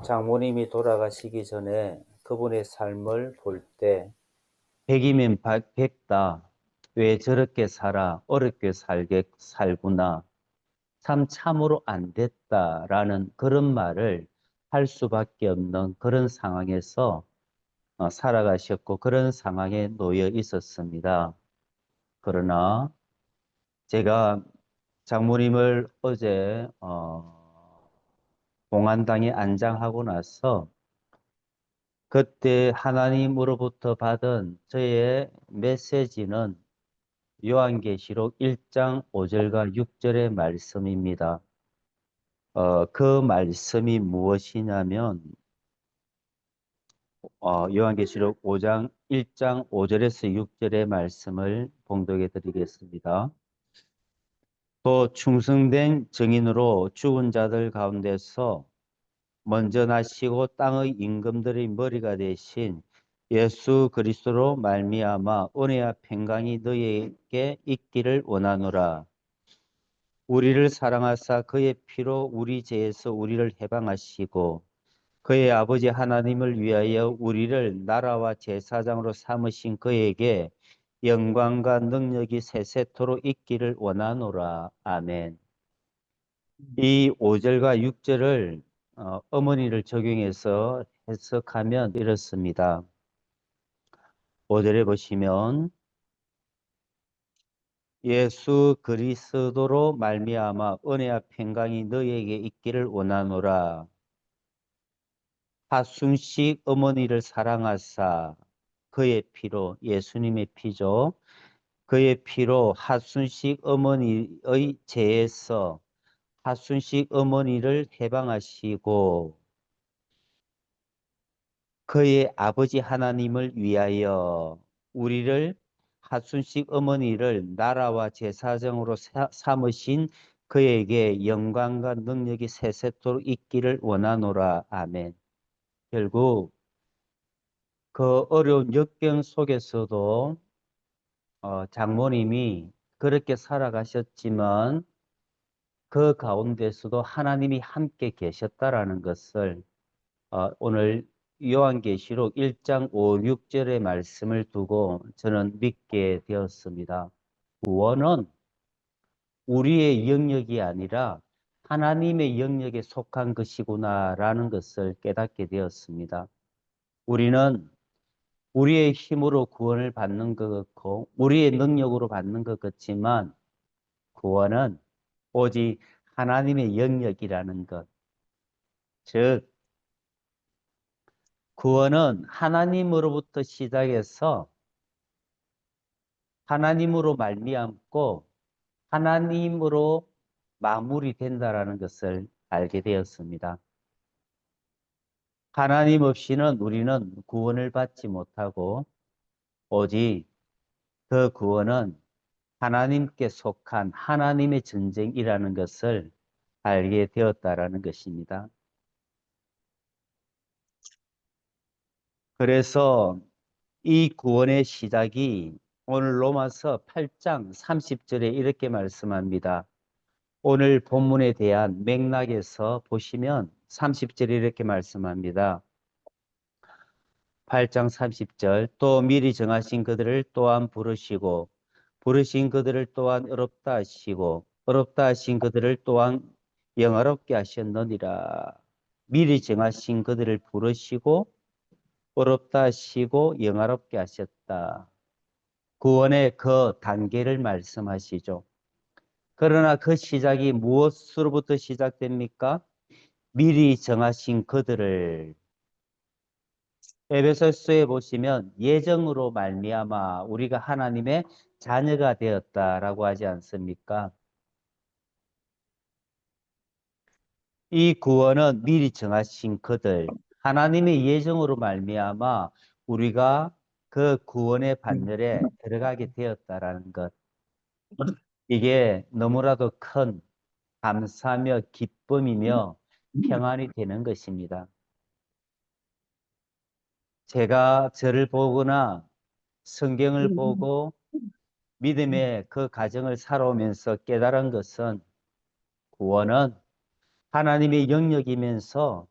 장모님이 돌아가시기 전에 그분의 삶을 볼 때 100이면 100다. 왜 저렇게 살아? 어렵게 살구나. 참으로 안 됐다라는 그런 말을 할 수밖에 없는 그런 상황에서 살아가셨고 그런 상황에 놓여 있었습니다. 그러나 제가 장모님을 어제 공안당에 안장하고 나서 그때 하나님으로부터 받은 저의 메시지는 요한계시록 1장 5절과 6절의 말씀입니다. 그 말씀이 무엇이냐면 요한계시록 5장 1장 5절에서 6절의 말씀을 봉독해 드리겠습니다. 또 충성된 증인으로 죽은 자들 가운데서 먼저 나시고 땅의 임금들의 머리가 되신 예수 그리스도로 말미암아 은혜와 평강이 너희에게 있기를 원하노라. 우리를 사랑하사 그의 피로 우리 죄에서 우리를 해방하시고 그의 아버지 하나님을 위하여 우리를 나라와 제사장으로 삼으신 그에게 영광과 능력이 세세토록 있기를 원하노라. 아멘. 이 5절과 6절을 어머니를 적용해서 해석하면 이렇습니다. 5절에 보시면 예수 그리스도로 말미암아 은혜와 평강이 너희에게 있기를 원하노라. 하순식 어머니를 사랑하사 그의 피로, 예수님의 피죠. 그의 피로 하순식 어머니의 죄에서 하순식 어머니를 해방하시고 그의 아버지 하나님을 위하여 우리를 하순식 어머니를 나라와 제사장으로 삼으신 그에게 영광과 능력이 세세토록 있기를 원하노라. 아멘. 결국 그 어려운 역경 속에서도 장모님이 그렇게 살아가셨지만 그 가운데서도 하나님이 함께 계셨다라는 것을 오늘 요한계시록 1장 5, 6절의 말씀을 두고 저는 믿게 되었습니다. 구원은 우리의 영역이 아니라 하나님의 영역에 속한 것이구나라는 것을 깨닫게 되었습니다. 우리는 우리의 힘으로 구원을 받는 것 같고 우리의 능력으로 받는 것 같지만 구원은 오직 하나님의 영역이라는 것. 즉 구원은 하나님으로부터 시작해서 하나님으로 말미암고 하나님으로 마무리된다라는 것을 알게 되었습니다. 하나님 없이는 우리는 구원을 받지 못하고 오직 그 구원은 하나님께 속한 하나님의 전쟁이라는 것을 알게 되었다라는 것입니다. 그래서 이 구원의 시작이 오늘 로마서 8장 30절에 이렇게 말씀합니다. 오늘 본문에 대한 맥락에서 보시면 30절에 이렇게 말씀합니다. 8장 30절 또 미리 정하신 그들을 또한 부르시고 부르신 그들을 또한 어렵다 하시고 어렵다 하신 그들을 또한 영화롭게 하셨느니라. 미리 정하신 그들을 부르시고 어렵다 하시고 영화롭게 하셨다. 구원의 그 단계를 말씀하시죠. 그러나 그 시작이 무엇으로부터 시작됩니까? 미리 정하신 그들을 에베소서에 보시면 예정으로 말미암아 우리가 하나님의 자녀가 되었다라고 하지 않습니까? 이 구원은 미리 정하신 그들, 하나님의 예정으로 말미암아 우리가 그 구원의 반열에 들어가게 되었다라는 것. 이게 너무나도 큰 감사며 기쁨이며 평안이 되는 것입니다. 제가 저를 보거나 성경을 보고 믿음의 그 과정을 살아오면서 깨달은 것은 구원은 하나님의 영역이면서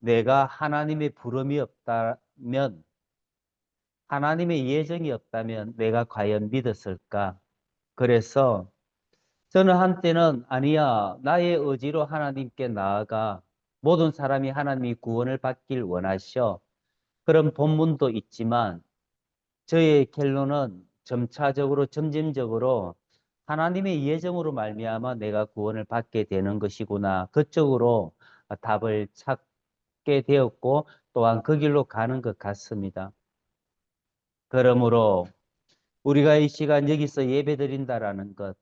내가 하나님의 부름이 없다면, 하나님의 예정이 없다면 내가 과연 믿었을까? 그래서 저는 한때는 아니야, 나의 의지로 하나님께 나아가 모든 사람이 하나님의 구원을 받길 원하셔. 그런 본문도 있지만 저의 결론은 점차적으로 점진적으로 하나님의 예정으로 말미암아 내가 구원을 받게 되는 것이구나. 그쪽으로 답을 찾게 되었고 또한 그 길로 가는 것 같습니다. 그러므로 우리가 이 시간 여기서 예배드린다라는 것,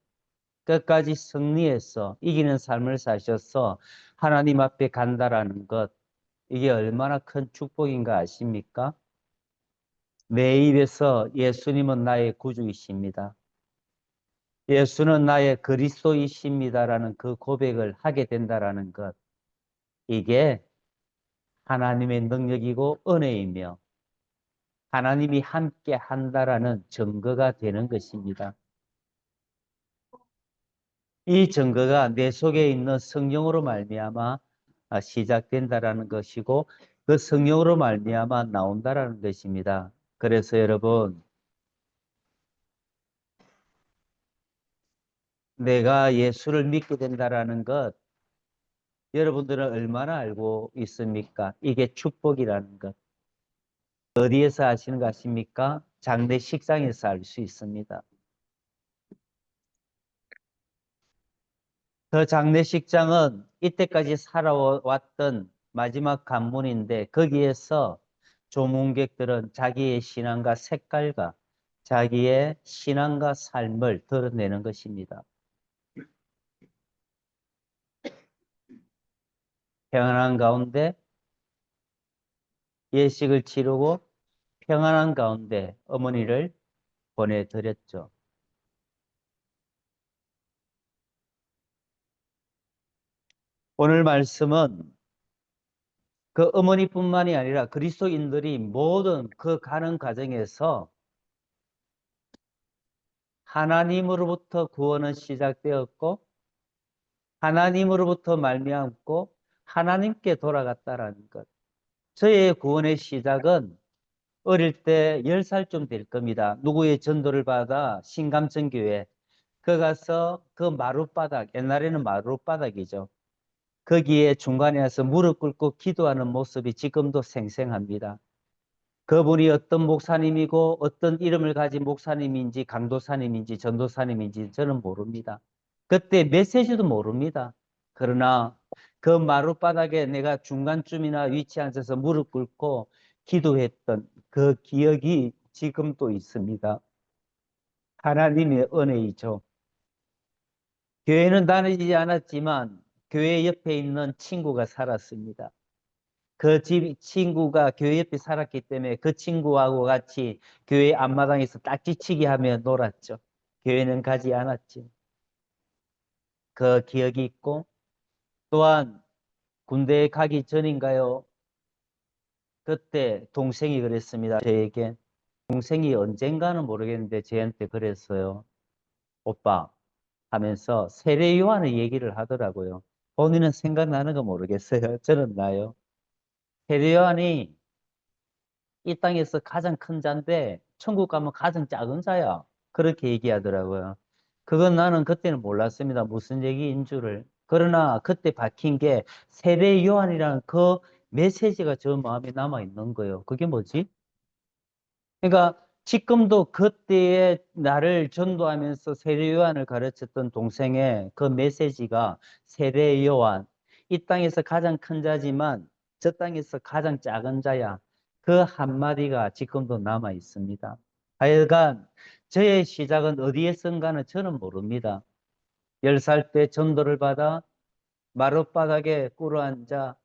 끝까지 승리해서 이기는 삶을 사셔서 하나님 앞에 간다라는 것, 이게 얼마나 큰 축복인가 아십니까? 내 입에서 예수님은 나의 구주이십니다. 예수는 나의 그리스도이십니다라는 그 고백을 하게 된다라는 것, 이게 하나님의 능력이고 은혜이며 하나님이 함께 한다라는 증거가 되는 것입니다. 이 증거가 내 속에 있는 성령으로 말미암아 시작된다라는 것이고 그 성령으로 말미암아 나온다라는 것입니다. 그래서 여러분, 내가 예수를 믿게 된다라는 것 여러분들은 얼마나 알고 있습니까? 이게 축복이라는 것. 어디에서 아시는 거 아십니까? 장례식장에서 알 수 있습니다. 그 장례식장은 이때까지 살아왔던 마지막 관문인데 거기에서 조문객들은 자기의 신앙과 색깔과 자기의 신앙과 삶을 드러내는 것입니다. 평안한 가운데 예식을 치르고 평안한 가운데 어머니를 보내드렸죠. 오늘 말씀은 그 어머니뿐만이 아니라 그리스도인들이 모든 그 가는 과정에서 하나님으로부터 구원은 시작되었고 하나님으로부터 말미암고 하나님께 돌아갔다라는 것. 저의 구원의 시작은 어릴 때 10살쯤 될 겁니다. 누구의 전도를 받아 신감천교회 그 가서 그 마룻바닥, 옛날에는 마룻바닥이죠. 거기에 중간에 와서 무릎 꿇고 기도하는 모습이 지금도 생생합니다. 그분이 어떤 목사님이고 어떤 이름을 가진 목사님인지 강도사님인지 전도사님인지 저는 모릅니다. 그때 메시지도 모릅니다. 그러나 그 마룻바닥에 내가 중간쯤이나 위치 앉아서 무릎 꿇고 기도했던 그 기억이 지금도 있습니다. 하나님의 은혜이죠. 교회는 다니지 않았지만 교회 옆에 있는 친구가 살았습니다. 그 집 친구가 교회 옆에 살았기 때문에 그 친구하고 같이 교회 앞마당에서 딱지치기 하며 놀았죠. 교회는 가지 않았지. 그 기억이 있고 또한 군대에 가기 전인가요? 그때 동생이 그랬습니다. 저에게. 동생이 언젠가는 모르겠는데 저한테 그랬어요. 오빠 하면서 세례 요한의 얘기를 하더라고요. 본인은 생각나는 거 모르겠어요. 저는 나요. 세례 요한이 이 땅에서 가장 큰 자인데 천국 가면 가장 작은 자야. 그렇게 얘기하더라고요. 그건 나는 그때는 몰랐습니다. 무슨 얘기인 줄을. 그러나 그때 박힌 게 세례 요한이라는 그 메시지가 저 마음에 남아 있는 거예요. 그게 뭐지? 그러니까 지금도 그때의 나를 전도하면서 세례 요한을 가르쳤던 동생의 그 메시지가 세례 요한, 이 땅에서 가장 큰 자지만 저 땅에서 가장 작은 자야. 그 한마디가 지금도 남아 있습니다. 하여간 저의 시작은 어디에선가는 저는 모릅니다. 10살 때 전도를 받아 마룻바닥에 꿇어앉아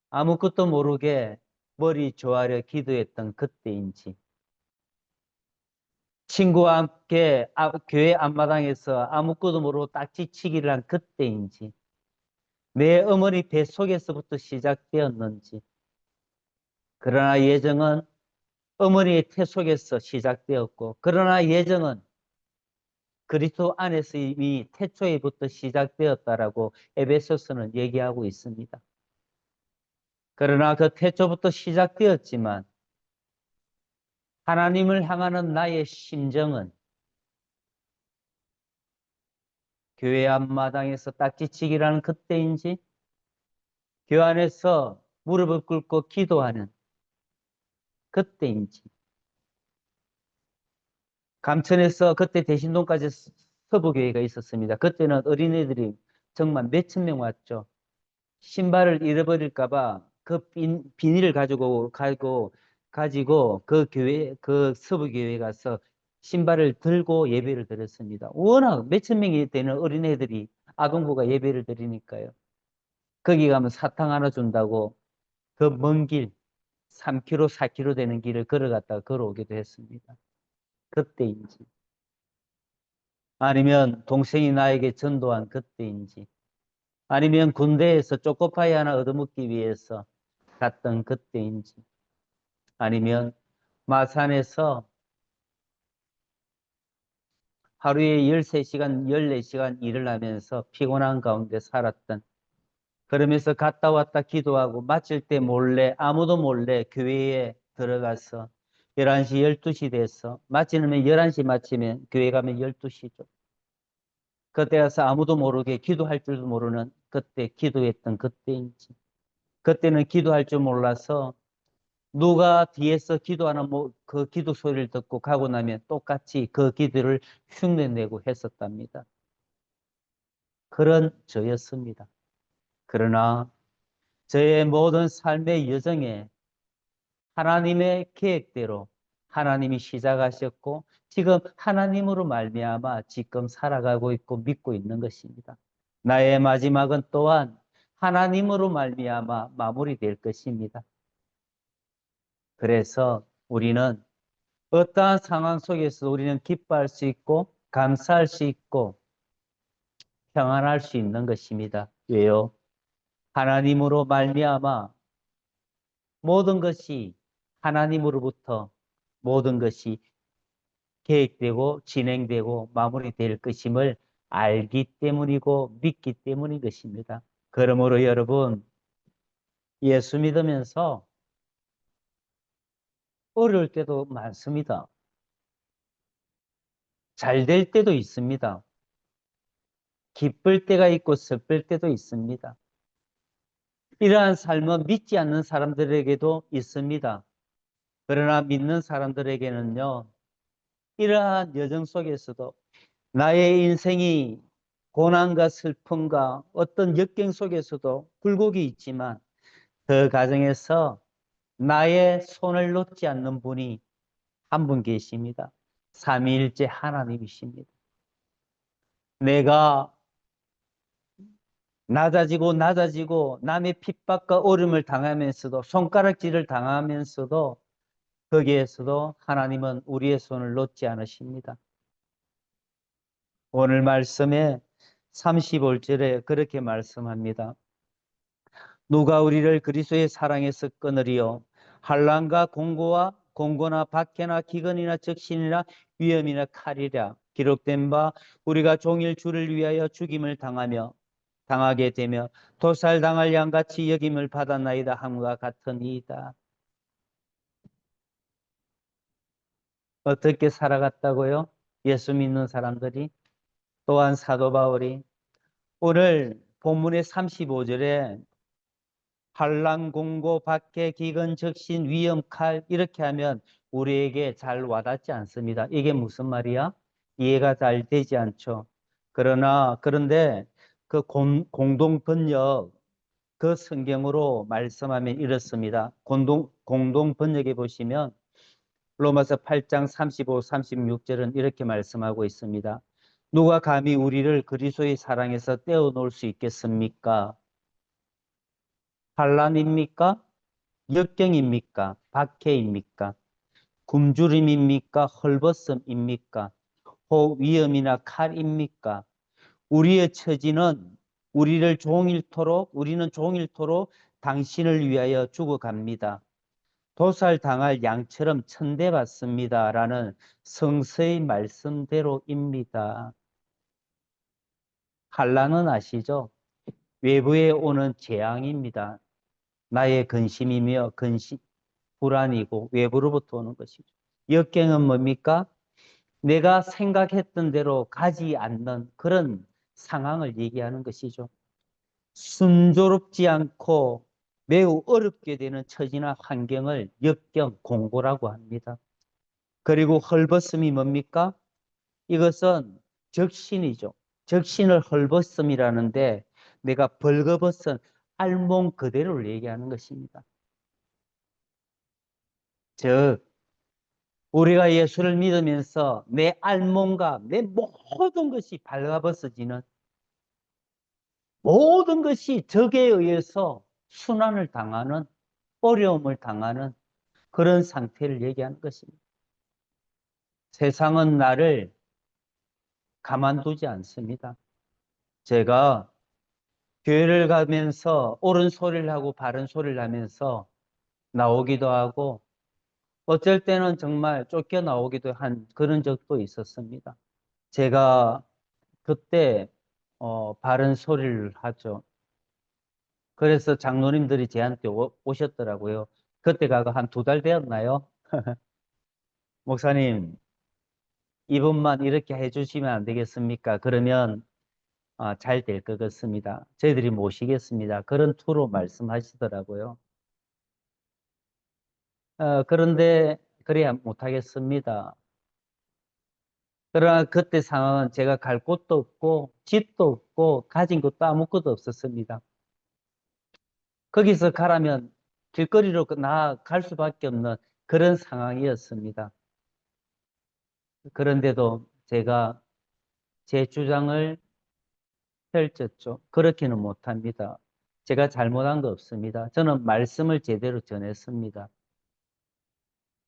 아무것도 모르게 머리 조아려 기도했던 그때인지 친구와 함께 교회 앞마당에서 아무것도 모르고 딱지치기를 한 그때인지 내 어머니 뱃속에서부터 시작되었는지 그러나 예정은 어머니의 태 속에서 시작되었고 그러나 예정은 그리스도 안에서 이미 태초에부터 시작되었다라고 에베소서는 얘기하고 있습니다. 그러나 그 태초부터 시작되었지만 하나님을 향하는 나의 심정은 교회 앞마당에서 딱지치기라는 그때인지, 교회 안에서 무릎을 꿇고 기도하는 그때인지, 감천에서 그때 대신동까지 서부교회가 있었습니다. 그때는 어린애들이 정말 몇천 명 왔죠. 신발을 잃어버릴까봐 그 비닐을 가지고 그 교회, 그 서부교회에 가서 신발을 들고 예배를 드렸습니다. 워낙 몇천 명이 되는 어린애들이 아동부가 예배를 드리니까요. 거기 가면 사탕 하나 준다고 그 먼 길, 3km, 4km 되는 길을 걸어갔다가 걸어오기도 했습니다. 그때인지, 아니면 동생이 나에게 전도한 그때인지, 아니면 군대에서 초코파이 하나 얻어먹기 위해서 갔던 그때인지, 아니면 마산에서 하루에 13시간, 14시간 일을 하면서 피곤한 가운데 살았던, 그러면서 갔다 왔다 기도하고 마칠 때 몰래, 아무도 몰래 교회에 들어가서 11시, 12시 돼서 마치면 11시 마치면 교회 가면 12시죠. 그때 가서 아무도 모르게 기도할 줄도 모르는 그때 기도했던 그때인지, 그때는 기도할 줄 몰라서 누가 뒤에서 기도하는 그 기도 소리를 듣고 가고 나면 똑같이 그 기도를 흉내내고 했었답니다. 그런 저였습니다. 그러나 저의 모든 삶의 여정에 하나님의 계획대로 하나님이 시작하셨고 지금 하나님으로 말미암아 지금 살아가고 있고 믿고 있는 것입니다. 나의 마지막은 또한 하나님으로 말미암아 마무리될 것입니다. 그래서 우리는 어떠한 상황 속에서 우리는 기뻐할 수 있고 감사할 수 있고 평안할 수 있는 것입니다. 왜요? 하나님으로 말미암아 모든 것이 하나님으로부터 모든 것이 계획되고 진행되고 마무리될 것임을 알기 때문이고 믿기 때문인 것입니다. 그러므로 여러분, 예수 믿으면서 어려울 때도 많습니다. 잘 될 때도 있습니다. 기쁠 때가 있고 슬플 때도 있습니다. 이러한 삶은 믿지 않는 사람들에게도 있습니다. 그러나 믿는 사람들에게는요, 이러한 여정 속에서도 나의 인생이 고난과 슬픔과 어떤 역경 속에서도 굴곡이 있지만 그 과정에서 나의 손을 놓지 않는 분이 한 분 계십니다. 삼위일체 하나님이십니다. 내가 낮아지고 남의 핍박과 어려움을 당하면서도 손가락질을 당하면서도 거기에서도 하나님은 우리의 손을 놓지 않으십니다. 오늘 말씀에 35절에 그렇게 말씀합니다. 누가 우리를 그리스도의 사랑에서 끊으리요? 환난과 공고나 박해나 기근이나 적신이나 위험이나 칼이라 기록된 바 우리가 종일 주를 위하여 죽임을 당하게 되며 도살당할 양같이 여김을 받았나이다 함과 같으니이다. 어떻게 살아갔다고요? 예수 믿는 사람들이. 또한 사도 바울이 오늘 본문의 35절에 환난, 공고, 박해, 기근, 적신, 위험, 칼 이렇게 하면 우리에게 잘 와닿지 않습니다. 이게 무슨 말이야? 이해가 잘 되지 않죠. 그런데 그 공동 번역 그 성경으로 말씀하면 이렇습니다. 공동 번역에 보시면 로마서 8장 35, 36절은 이렇게 말씀하고 있습니다. 누가 감히 우리를 그리스도의 사랑에서 떼어놓을 수 있겠습니까? 환난입니까? 역경입니까? 박해입니까? 굶주림입니까? 헐벗음입니까? 혹 위험이나 칼입니까? 우리의 처지는 우리는 종일토록 당신을 위하여 죽어갑니다. 도살당할 양처럼 천대받습니다. 라는 성서의 말씀대로입니다. 환난은 아시죠? 외부에 오는 재앙입니다. 나의 근심이며 불안이고 외부로부터 오는 것이죠. 역경은 뭡니까? 내가 생각했던 대로 가지 않는 그런 상황을 얘기하는 것이죠. 순조롭지 않고 매우 어렵게 되는 처지나 환경을 역경, 공고라고 합니다. 그리고 헐벗음이 뭡니까? 이것은 적신이죠. 적신을 헐벗음이라는데 내가 벌거벗은 알몸 그대로를 얘기하는 것입니다. 즉 우리가 예수를 믿으면서 내 알몸과 내 모든 것이 발가벗어지는, 모든 것이 적에 의해서 순환을 당하는, 어려움을 당하는 그런 상태를 얘기하는 것입니다. 세상은 나를 가만두지 않습니다. 제가 교회를 가면서 옳은 소리를 하고 바른 소리를 하면서 나오기도 하고 어쩔 때는 정말 쫓겨나오기도 한 그런 적도 있었습니다. 제가 그때 바른 소리를 하죠. 그래서 장로님들이 저한테 오셨더라고요. 그때가 한 2달 되었나요? 목사님, 이번만 이렇게 해주시면 안 되겠습니까? 그러면 잘 될 것 같습니다. 저희들이 모시겠습니다. 그런 투로 말씀하시더라고요. 그런데 그래야 못하겠습니다. 그러나 그때 상황은 제가 갈 곳도 없고 집도 없고 가진 것도 아무것도 없었습니다. 거기서 가라면 길거리로 나아갈 수밖에 없는 그런 상황이었습니다. 그런데도 제가 제 주장을 펼쳤죠. 그렇게는 못합니다. 제가 잘못한 거 없습니다. 저는 말씀을 제대로 전했습니다.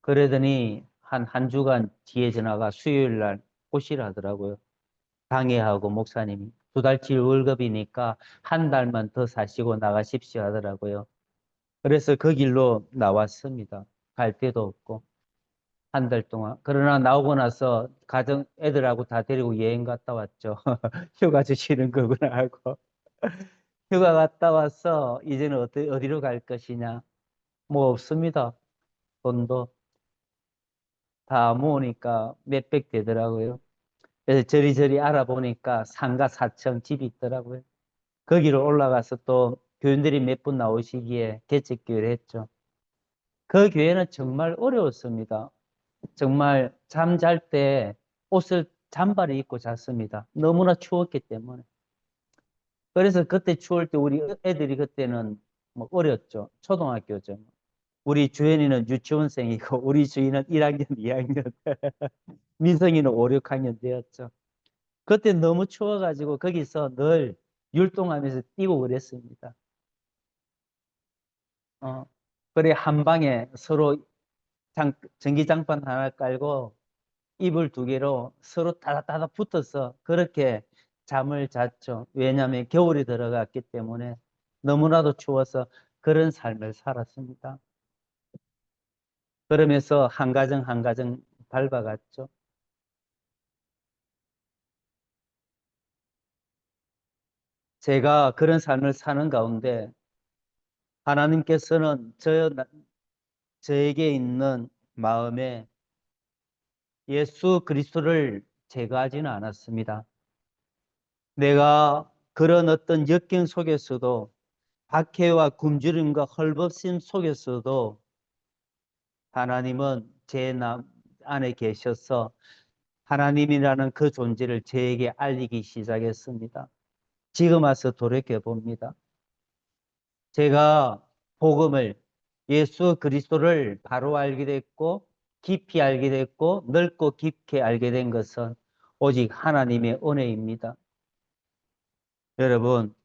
그러더니 한 주간 뒤에 전화가 수요일 날 오시라 하더라고요. 당회하고 목사님이 2달치 월급이니까 한 달만 더 사시고 나가십시오 하더라고요. 그래서 그 길로 나왔습니다. 갈 데도 없고 한 달 동안. 그러나 나오고 나서 가정 애들하고 다 데리고 여행 갔다 왔죠. 휴가 주시는 거구나 하고. 휴가 갔다 와서 이제는 어디로 갈 것이냐. 뭐 없습니다. 돈도 다 모으니까 몇백 되더라고요. 그래서 저리저리 알아보니까 상가 4층 집이 있더라고요. 거기로 올라가서 또 교인들이 몇 분 나오시기에 개척교회를 했죠. 그 교회는 정말 어려웠습니다. 정말 잠잘 때 옷을 잠바를 입고 잤습니다. 너무나 추웠기 때문에. 그래서 그때 추울 때 우리 애들이 그때는 뭐 어렸죠. 초등학교죠. 우리 주연이는 유치원생이고 우리 주인은 1학년, 2학년, 민성이는 5, 6학년 되었죠. 그때 너무 추워가지고 거기서 늘 율동하면서 뛰고 그랬습니다. 어, 그래 한 방에 서로 전기장판 하나 깔고 이불 2개로 서로 따닥따닥 붙어서 그렇게 잠을 잤죠. 왜냐하면 겨울이 들어갔기 때문에 너무나도 추워서 그런 삶을 살았습니다. 그러면서 한 가정 한 가정 밟아갔죠. 제가 그런 삶을 사는 가운데 하나님께서는 저에게 있는 마음에 예수 그리스도를 제거하지는 않았습니다. 내가 그런 어떤 역경 속에서도 박해와 굶주림과 헐벗음 속에서도 하나님은 제 안에 계셔서 하나님이라는 그 존재를 저에게 알리기 시작했습니다. 지금 와서 돌이켜 봅니다. 제가 복음을, 예수 그리스도를 바로 알게 됐고 깊이 알게 됐고 넓고 깊게 알게 된 것은 오직 하나님의 은혜입니다. 여러분,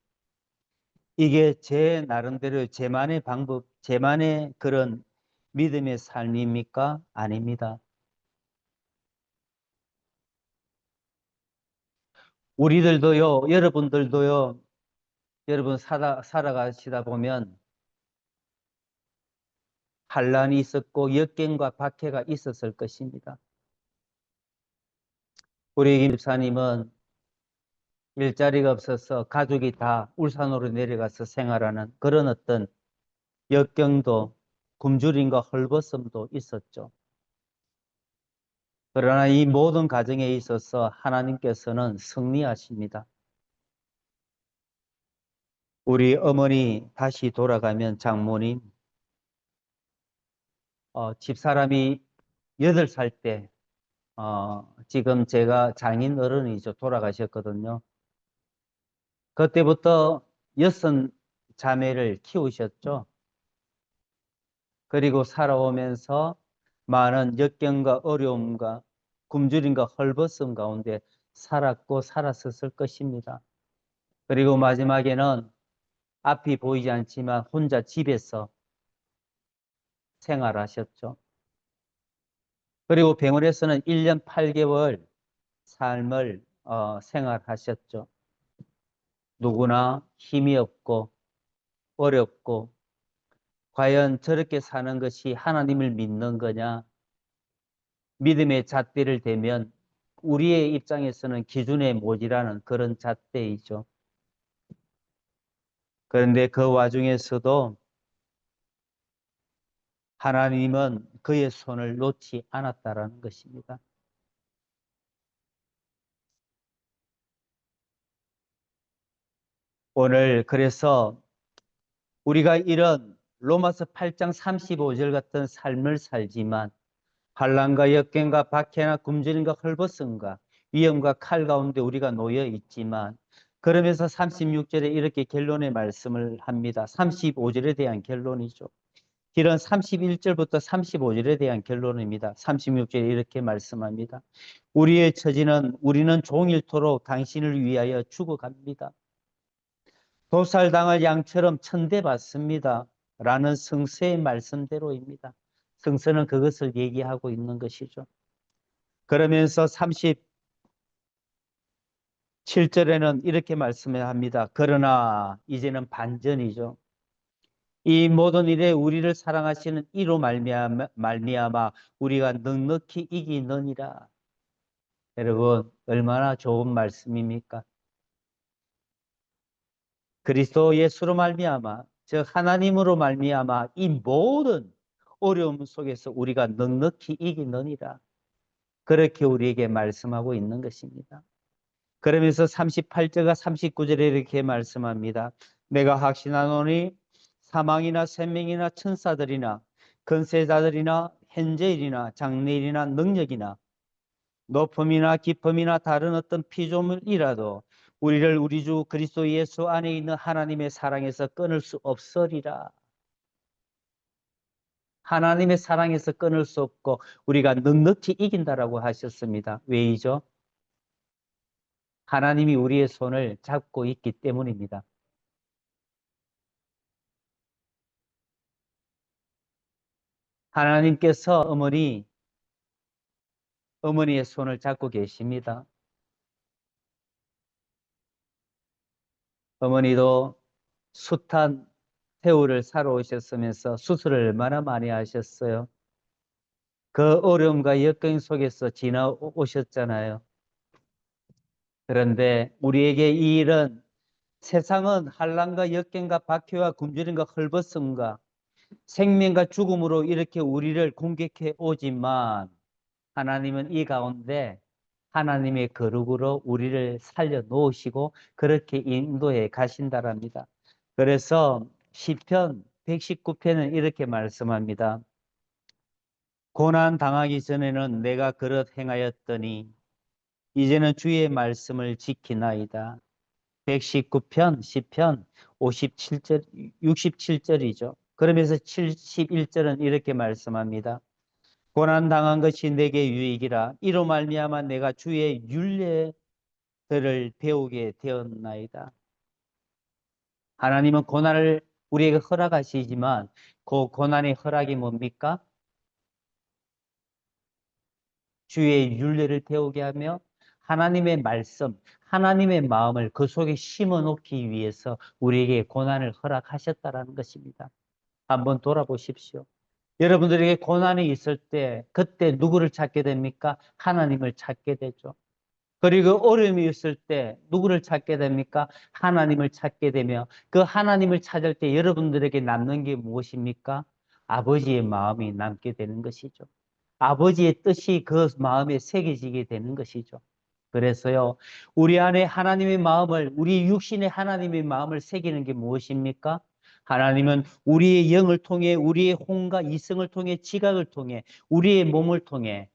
이게 제 나름대로 제만의 방법, 제만의 그런 믿음의 삶입니까? 아닙니다. 우리들도요, 여러분들도요, 여러분 살아가시다 보면 환란이 있었고 역경과 박해가 있었을 것입니다. 우리 김집사님은 일자리가 없어서 가족이 다 울산으로 내려가서 생활하는 그런 어떤 역경도 굶주림과 헐벗음도 있었죠. 그러나 이 모든 과정에 있어서 하나님께서는 승리하십니다. 우리 어머니 다시 돌아가면 장모님, 집사람이 8살 때, 지금 제가 장인 어른이죠. 돌아가셨거든요. 그때부터 6자매를 키우셨죠. 그리고 살아오면서 많은 역경과 어려움과 굶주림과 헐벗음 가운데 살았고 살았었을 것입니다. 그리고 마지막에는 앞이 보이지 않지만 혼자 집에서 생활하셨죠. 그리고 병원에서는 1년 8개월 삶을 생활하셨죠. 누구나 힘이 없고 어렵고 과연 저렇게 사는 것이 하나님을 믿는 거냐? 믿음의 잣대를 대면 우리의 입장에서는 기준에 모자라는 그런 잣대이죠. 그런데 그 와중에서도 하나님은 그의 손을 놓지 않았다라는 것입니다. 오늘 그래서 우리가 이런 로마서 8장 35절 같은 삶을 살지만 환난과 역경과 박해나 굶주림과 헐벗음과 위험과 칼 가운데 우리가 놓여 있지만 그러면서 36절에 이렇게 결론의 말씀을 합니다. 35절에 대한 결론이죠. 길은 31절부터 35절에 대한 결론입니다. 36절에 이렇게 말씀합니다. 우리의 처지는 우리는 종일토록 당신을 위하여 죽어갑니다. 도살당할 양처럼 천대받습니다. 라는 성서의 말씀대로입니다. 성서는 그것을 얘기하고 있는 것이죠. 그러면서 37절에는 이렇게 말씀합니다. 그러나 이제는 반전이죠. 이 모든 일에 우리를 사랑하시는 이로 말미암아 우리가 넉넉히 이기느니라. 여러분 얼마나 좋은 말씀입니까? 그리스도 예수로 말미암아 즉 하나님으로 말미암아 이 모든 어려움 속에서 우리가 넉넉히 이기느니라. 그렇게 우리에게 말씀하고 있는 것입니다. 그러면서 38절과 39절에 이렇게 말씀합니다. 내가 확신하노니 사망이나 생명이나 천사들이나 권세자들이나 현재일이나 장래일이나 능력이나 높음이나 깊음이나 다른 어떤 피조물이라도 우리를 우리 주 그리스도 예수 안에 있는 하나님의 사랑에서 끊을 수 없으리라. 하나님의 사랑에서 끊을 수 없고 우리가 넉넉히 이긴다라고 하셨습니다. 왜이죠? 하나님이 우리의 손을 잡고 있기 때문입니다. 하나님께서 어머니의 손을 잡고 계십니다. 어머니도 숱한 세월을 살아오셨으면서 수술을 얼마나 많이 하셨어요. 그 어려움과 역경 속에서 지나오셨잖아요. 그런데 우리에게 이 일은 세상은 환난과 역경과 박해와 굶주림과 헐벗음과 생명과 죽음으로 이렇게 우리를 공격해 오지만 하나님은 이 가운데 하나님의 거룩으로 우리를 살려 놓으시고 그렇게 인도해 가신다랍니다. 그래서 시편 119편은 이렇게 말씀합니다. 고난 당하기 전에는 내가 그릇 행하였더니 이제는 주의 말씀을 지키나이다. 119편 시편 57절 67절이죠. 그러면서 71절은 이렇게 말씀합니다. 고난 당한 것이 내게 유익이라 이로 말미암아 내가 주의 율례들을 배우게 되었나이다. 하나님은 고난을 우리에게 허락하시지만 그 고난의 허락이 뭡니까? 주의 율례를 배우게 하며 하나님의 말씀, 하나님의 마음을 그 속에 심어 놓기 위해서 우리에게 고난을 허락하셨다라는 것입니다. 한번 돌아보십시오. 여러분들에게 고난이 있을 때 그때 누구를 찾게 됩니까? 하나님을 찾게 되죠. 그리고 어려움이 있을 때 누구를 찾게 됩니까? 하나님을 찾게 되며 그 하나님을 찾을 때 여러분들에게 남는 게 무엇입니까? 아버지의 마음이 남게 되는 것이죠. 아버지의 뜻이 그 마음에 새겨지게 되는 것이죠. 그래서요, 우리 안에 하나님의 마음을, 우리 육신의 하나님의 마음을 새기는 게 무엇입니까? 하나님은 우리의 영을 통해, 우리의 혼과 이성을 통해, 지각을 통해, 우리의 몸을 통해,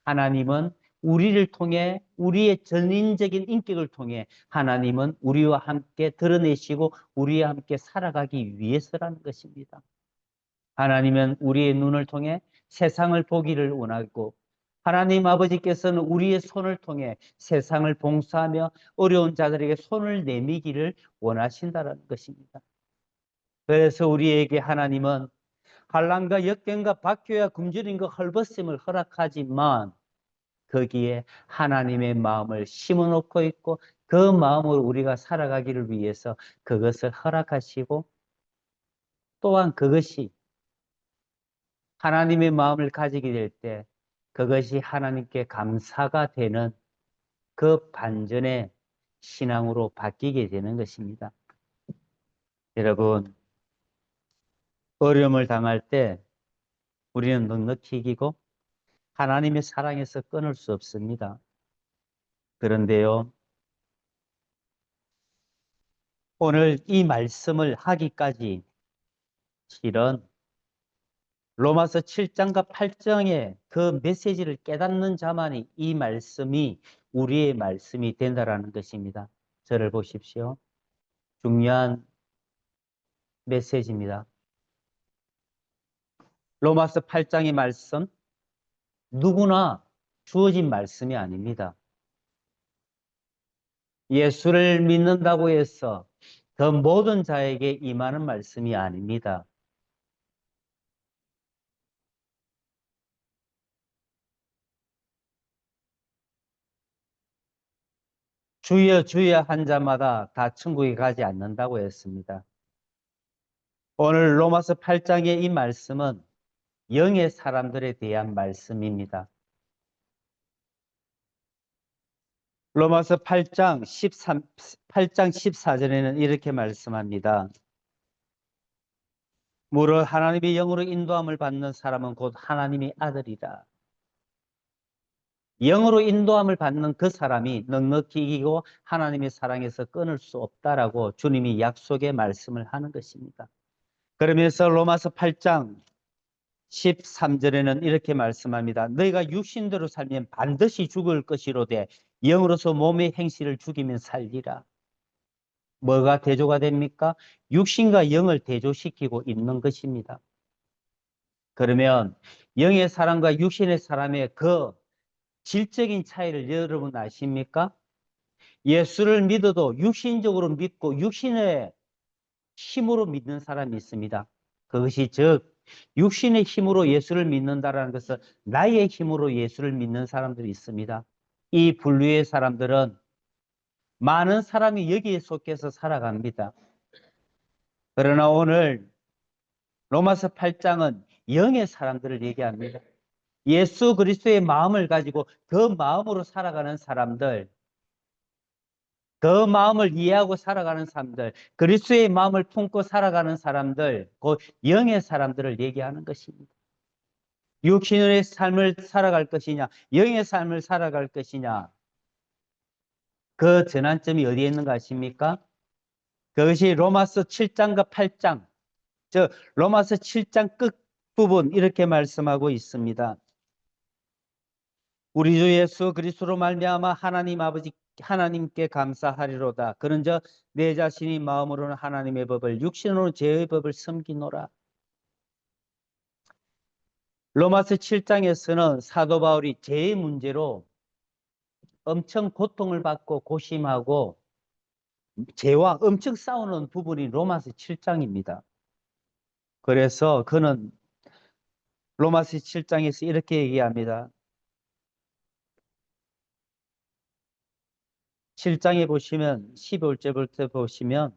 하나님은 우리를 통해, 우리의 전인적인 인격을 통해 하나님은 우리와 함께 드러내시고 우리와 함께 살아가기 위해서라는 것입니다. 하나님은 우리의 눈을 통해 세상을 보기를 원하고 하나님 아버지께서는 우리의 손을 통해 세상을 봉사하며 어려운 자들에게 손을 내미기를 원하신다는 것입니다. 그래서 우리에게 하나님은 환난과 역경과 박해와 굶주림과 헐벗음을 허락하지만 거기에 하나님의 마음을 심어놓고 있고 그 마음으로 우리가 살아가기를 위해서 그것을 허락하시고 또한 그것이 하나님의 마음을 가지게 될 때 그것이 하나님께 감사가 되는 그 반전의 신앙으로 바뀌게 되는 것입니다. 여러분, 어려움을 당할 때 우리는 넉넉히 이기고 하나님의 사랑에서 끊을 수 없습니다. 그런데요, 오늘 이 말씀을 하기까지 실은 로마서 7장과 8장의 그 메시지를 깨닫는 자만이 이 말씀이 우리의 말씀이 된다라는 것입니다. 저를 보십시오. 중요한 메시지입니다. 로마서 8장의 말씀, 누구나 주어진 말씀이 아닙니다. 예수를 믿는다고 해서 그 모든 자에게 임하는 말씀이 아닙니다. 주여 주여 한 자마다 다 천국에 가지 않는다고 했습니다. 오늘 로마서 8장의 이 말씀은 영의 사람들에 대한 말씀입니다. 로마서 8장 14절에는 이렇게 말씀합니다. 무릇 하나님의 영으로 인도함을 받는 사람은 곧 하나님의 아들이라. 영으로 인도함을 받는 그 사람이 넉넉히 이기고 하나님의 사랑에서 끊을 수 없다라고 주님이 약속의 말씀을 하는 것입니다. 그러면서 로마서 8장 13절에는 이렇게 말씀합니다. 너희가 육신대로 살면 반드시 죽을 것이로되 영으로서 몸의 행실을 죽이면 살리라. 뭐가 대조가 됩니까? 육신과 영을 대조시키고 있는 것입니다. 그러면 영의 사람과 육신의 사람의 그 질적인 차이를 여러분 아십니까? 예수를 믿어도 육신적으로 믿고 육신의 힘으로 믿는 사람이 있습니다. 그것이 즉 육신의 힘으로 예수를 믿는다라는 것은 나의 힘으로 예수를 믿는 사람들이 있습니다. 이 분류의 사람들은 많은 사람이 여기에 속해서 살아갑니다. 그러나 오늘 로마서 8장은 영의 사람들을 얘기합니다. 예수 그리스도의 마음을 가지고 그 마음으로 살아가는 사람들, 그 마음을 이해하고 살아가는 사람들, 그리스도의 마음을 품고 살아가는 사람들, 그 영의 사람들을 얘기하는 것입니다. 육신의 삶을 살아갈 것이냐, 영의 삶을 살아갈 것이냐, 그 전환점이 어디에 있는가 하십니까? 그것이 로마서 7장과 8장, 로마서 7장 끝부분 이렇게 말씀하고 있습니다. 우리 주 예수 그리스도로 말미암아 하나님 아버지 하나님께 감사하리로다. 그런즉 내 자신이 마음으로는 하나님의 법을 육신으로는 죄의 법을 섬기노라. 로마서 7장에서는 사도 바울이 죄의 문제로 엄청 고통을 받고 고심하고 죄와 엄청 싸우는 부분이 로마서 7장입니다. 그래서 그는 로마서 7장에서 이렇게 얘기합니다. 7장에 보시면 15절부터 보시면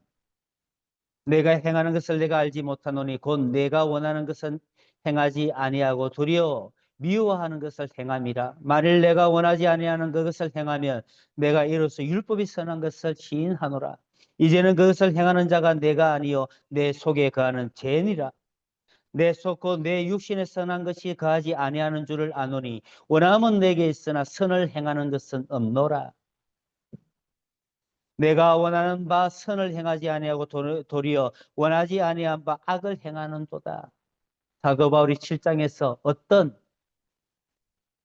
내가 행하는 것을 내가 알지 못하노니 곧 내가 원하는 것은 행하지 아니하고 도리어 미워하는 것을 행함이라. 만일 내가 원하지 아니하는 그것을 행하면 내가 이로써 율법이 선한 것을 시인하노라. 이제는 그것을 행하는 자가 내가 아니요 내 속에 거하는 죄니라. 내 속 곧 내 육신에 선한 것이 거하지 아니하는 줄을 아노니 원함은 내게 있으나 선을 행하는 것은 없노라. 내가 원하는 바 선을 행하지 아니하고 도리어 원하지 아니한 바 악을 행하는도다. 사도 바울이 7장에서 어떤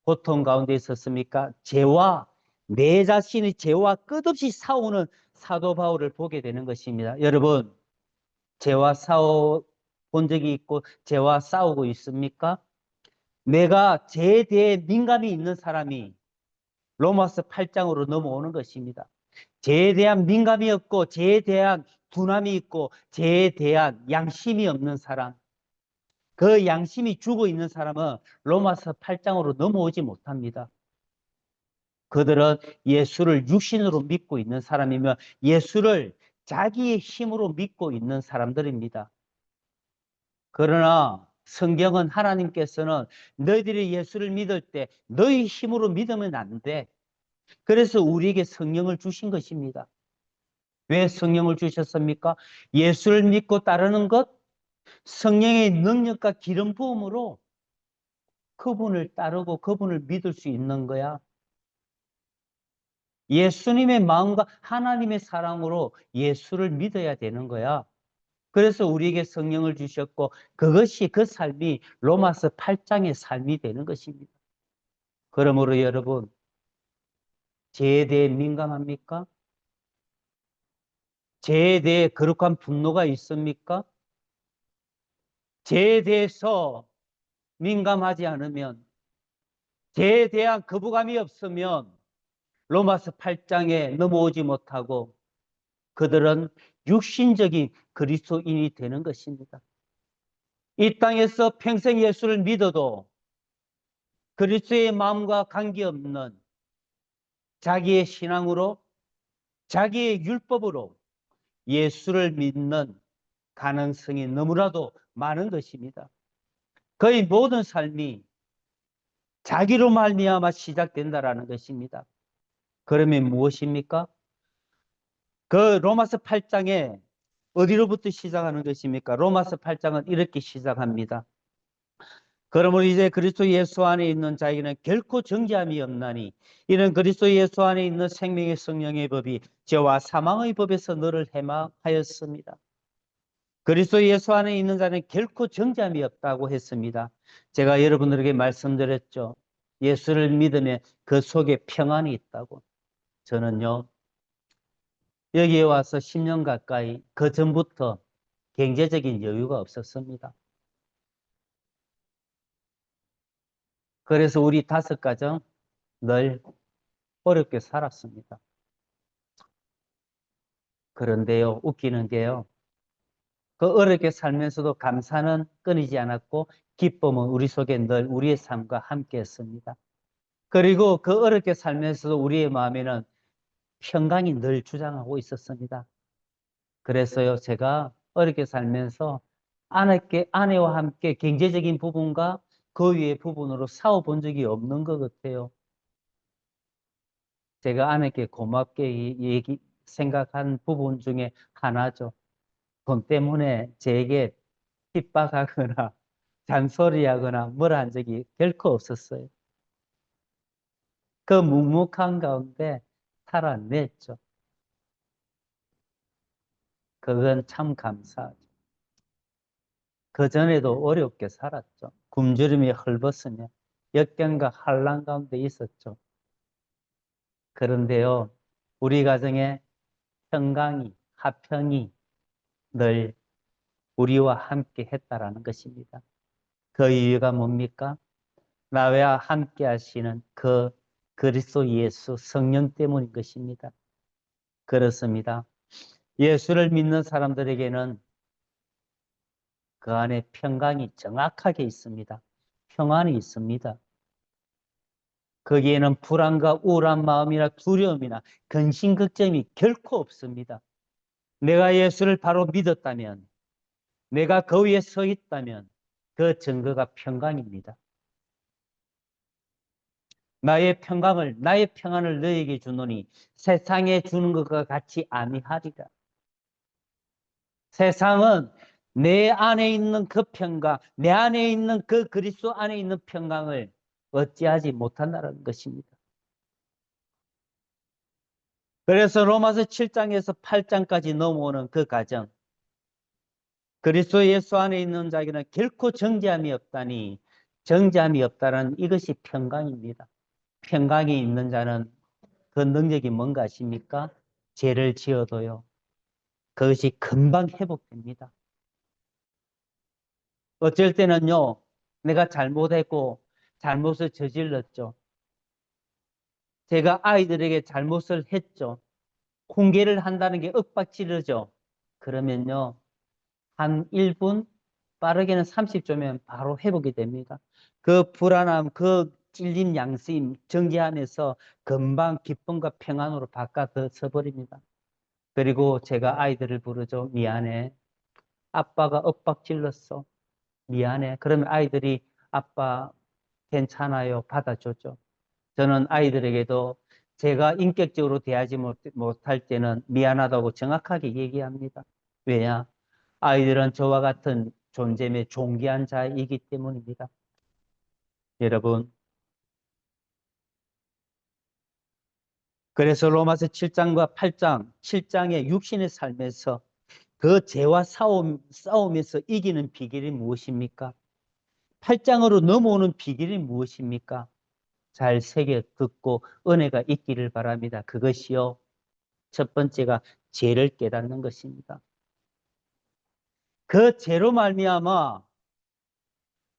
고통 가운데 있었습니까? 죄와 내 자신의 죄와 끝없이 싸우는 사도 바울을 보게 되는 것입니다. 여러분, 죄와 싸워 본 적이 있고 죄와 싸우고 있습니까? 내가 죄에 대해 민감이 있는 사람이 로마서 8장으로 넘어오는 것입니다. 죄에 대한 민감이 없고 죄에 대한 둔함이 있고 죄에 대한 양심이 없는 사람, 그 양심이 죽어 있는 사람은 로마서 8장으로 넘어오지 못합니다. 그들은 예수를 육신으로 믿고 있는 사람이며 예수를 자기의 힘으로 믿고 있는 사람들입니다. 그러나 성경은 하나님께서는 너희들이 예수를 믿을 때 너희 힘으로 믿으면 안 돼. 그래서 우리에게 성령을 주신 것입니다. 왜 성령을 주셨습니까? 예수를 믿고 따르는 것, 성령의 능력과 기름 부음으로 그분을 따르고 그분을 믿을 수 있는 거야. 예수님의 마음과 하나님의 사랑으로 예수를 믿어야 되는 거야. 그래서 우리에게 성령을 주셨고 그것이 그 삶이 로마서 8장의 삶이 되는 것입니다. 그러므로 여러분, 죄에 대해 민감합니까? 죄에 대해 거룩한 분노가 있습니까? 죄에 대해서 민감하지 않으면, 죄에 대한 거부감이 없으면 로마서 8장에 넘어오지 못하고 그들은 육신적인 그리스도인이 되는 것입니다. 이 땅에서 평생 예수를 믿어도 그리스도의 마음과 관계없는 자기의 신앙으로, 자기의 율법으로 예수를 믿는 가능성이 너무나도 많은 것입니다. 거의 모든 삶이 자기로 말미암아 시작된다라는 것입니다. 그러면 무엇입니까? 그 로마서 8장에 어디로부터 시작하는 것입니까? 로마서 8장은 이렇게 시작합니다. 그러므로 이제 그리스도 예수 안에 있는 자에게는 결코 정죄함이 없나니 이는 그리스도 예수 안에 있는 생명의 성령의 법이 죄와 사망의 법에서 너를 해방하였습니다. 그리스도 예수 안에 있는 자는 결코 정죄함이 없다고 했습니다. 제가 여러분들에게 말씀드렸죠. 예수를 믿으면 그 속에 평안이 있다고. 저는요, 여기에 와서 10년 가까이 그 전부터 경제적인 여유가 없었습니다. 그래서 우리 5가정 늘 어렵게 살았습니다. 그런데요, 웃기는 게요, 그 어렵게 살면서도 감사는 끊이지 않았고 기쁨은 우리 속에 늘 우리의 삶과 함께 했습니다. 그리고 그 어렵게 살면서도 우리의 마음에는 평강이 늘 주장하고 있었습니다. 그래서요, 제가 어렵게 살면서 아내와 함께 경제적인 부분과 그 위의 부분으로 싸워본 적이 없는 것 같아요. 제가 아내께 고맙게 생각한 부분 중에 하나죠. 돈 때문에 제게 핍박하거나 잔소리하거나 뭘 한 적이 결코 없었어요. 그 묵묵한 가운데 살아냈죠. 그건 참 감사하죠. 그전에도 어렵게 살았죠. 굶주림이 헐벗으며 역경과 환난 가운데 있었죠. 그런데요, 우리 가정에 평강이, 화평이 늘 우리와 함께 했다라는 것입니다. 그 이유가 뭡니까? 나와 함께 하시는 그 그리스도 예수 성령 때문인 것입니다. 그렇습니다. 예수를 믿는 사람들에게는 그 안에 평강이 정확하게 있습니다. 평안이 있습니다. 거기에는 불안과 우울한 마음이나 두려움이나 근심 걱정이 결코 없습니다. 내가 예수를 바로 믿었다면, 내가 그 위에 서 있다면 그 증거가 평강입니다. 나의 평안을 너에게 주노니 세상에 주는 것과 같이 아니하리라. 세상은 내 안에 있는 그 평강, 내 안에 있는 그 그리스도 안에 있는 평강을 어찌하지 못한다는 것입니다. 그래서 로마서 7장에서 8장까지 넘어오는 그 과정, 그리스도 예수 안에 있는 자에게는 결코 정죄함이 없다니, 정죄함이 없다는 이것이 평강입니다. 평강이 있는 자는 그 능력이 뭔가 아십니까? 죄를 지어도요, 그것이 금방 회복됩니다. 어쩔 때는요, 내가 잘못했고 잘못을 저질렀죠. 제가 아이들에게 잘못을 했죠. 훈계를 한다는 게 윽박지르죠. 그러면요, 한 1분, 빠르게는 30초면 바로 회복이 됩니다. 그 불안함, 그 찔림, 양심, 정죄함에서 금방 기쁨과 평안으로 바꿔서 버립니다. 그리고 제가 아이들을 부르죠. 미안해. 아빠가 윽박질렀어. 미안해. 그러면 아이들이 아빠 괜찮아요. 받아줬죠. 저는 아이들에게도 제가 인격적으로 대하지 못할 때는 미안하다고 정확하게 얘기합니다. 왜냐? 아이들은 저와 같은 존재의 존귀한 자이기 때문입니다. 여러분, 그래서 로마서 7장과 8장, 7장의 육신의 삶에서 그 죄와 싸움에서 이기는 비결이 무엇입니까? 8장으로 넘어오는 비결이 무엇입니까? 잘 새겨 듣고 은혜가 있기를 바랍니다. 그것이요, 첫 번째가 죄를 깨닫는 것입니다. 그 죄로 말미암아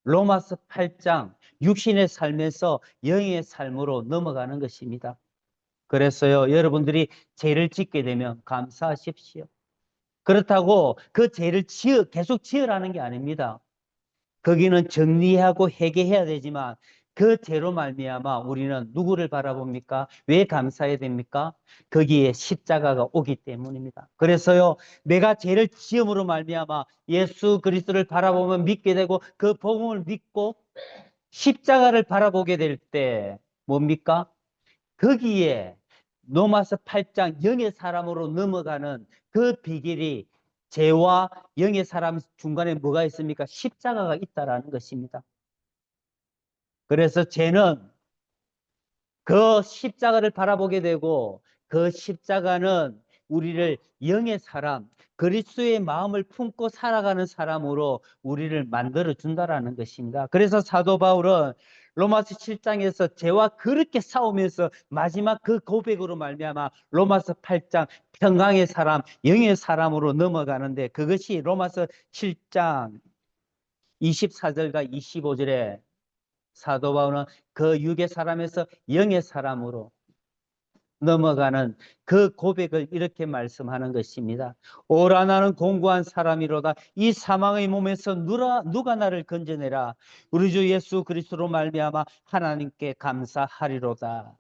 로마서 8장 육신의 삶에서 영의 삶으로 넘어가는 것입니다. 그래서요, 여러분들이 죄를 짓게 되면 감사하십시오. 그렇다고 그 죄를 계속 지으라는 게 아닙니다. 거기는 정리하고 회개해야 되지만 그 죄로 말미암아 우리는 누구를 바라봅니까? 왜 감사해야 됩니까? 거기에 십자가가 오기 때문입니다. 그래서요, 내가 죄를 지음으로 말미암아 예수 그리스도를 바라보며 믿게 되고 그 복음을 믿고 십자가를 바라보게 될 때 뭡니까? 거기에 로마서 8장 영의 사람으로 넘어가는 그 비결이, 죄와 영의 사람 중간에 뭐가 있습니까? 십자가가 있다라는 것입니다. 그래서 죄는 그 십자가를 바라보게 되고 그 십자가는 우리를 영의 사람, 그리스도의 마음을 품고 살아가는 사람으로 우리를 만들어 준다라는 것입니다. 그래서 사도 바울은 로마서 7장에서 죄와 그렇게 싸우면서 마지막 그 고백으로 말미암아 로마서 8장 평강의 사람, 영의 사람으로 넘어가는데, 그것이 로마서 7장 24절과 25절에 사도 바울은 그 육의 사람에서 영의 사람으로 넘어가는 그 고백을 이렇게 말씀하는 것입니다. 오라 나는 공고한 사람이로다. 이 사망의 몸에서 누가 나를 건져내라. 우리 주 예수 그리스도로 말미암아 하나님께 감사하리로다.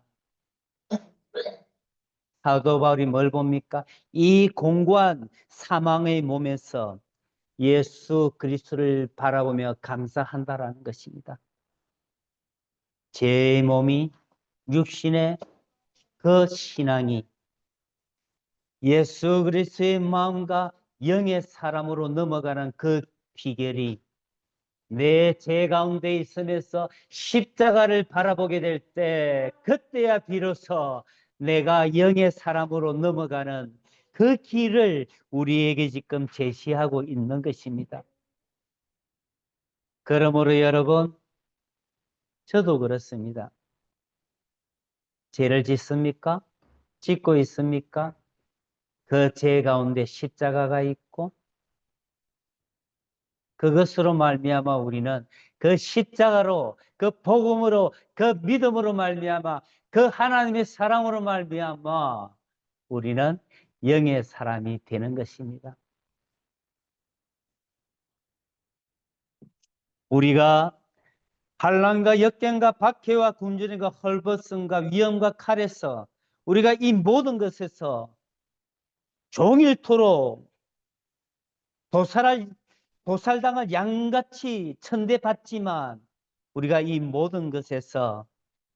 사도 바울이 뭘 봅니까? 이 공고한 사망의 몸에서 예수 그리스도를 바라보며 감사한다라는 것입니다. 제 몸이, 육신의 그 신앙이 예수 그리스도의 마음과 영의 사람으로 넘어가는 그 비결이 내 죄 가운데 있으면서 십자가를 바라보게 될 때, 그때야 비로소 내가 영의 사람으로 넘어가는 그 길을 우리에게 지금 제시하고 있는 것입니다. 그러므로 여러분, 저도 그렇습니다. 죄를 짓습니까? 짓고 있습니까? 그 죄 가운데 십자가가 있고 그것으로 말미암아 우리는 그 십자가로, 그 복음으로, 그 믿음으로 말미암아, 그 하나님의 사랑으로 말미암아 우리는 영의 사람이 되는 것입니다. 우리가 환난과 역경과 박해와 굶주림과 헐벗음과 위험과 칼에서, 우리가 이 모든 것에서 종일토록 도살당할 양같이 천대받지만 우리가 이 모든 것에서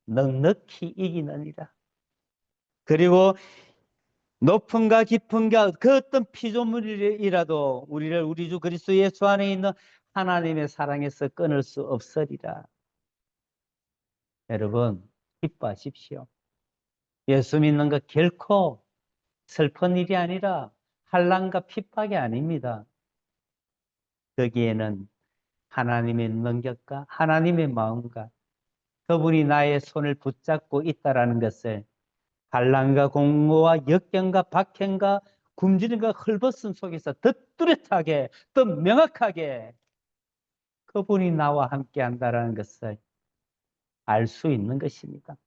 넉넉히 이기느니라. 그리고 높음과 깊음과 그 어떤 피조물이라도 우리를 우리 주 그리스도 예수 안에 있는 하나님의 사랑에서 끊을 수 없으리라. 여러분, 기뻐하십시오. 예수 믿는 것 결코 슬픈 일이 아니라 환난과 핍박이 아닙니다. 거기에는 하나님의 능력과 하나님의 마음과 그분이 나의 손을 붙잡고 있다라는 것을 환난과 공고와 역경과 박해과 굶주림과 헐벗음 속에서 더 뚜렷하게, 더 명확하게 그분이 나와 함께 한다라는 것을 알 수 있는 것입니다.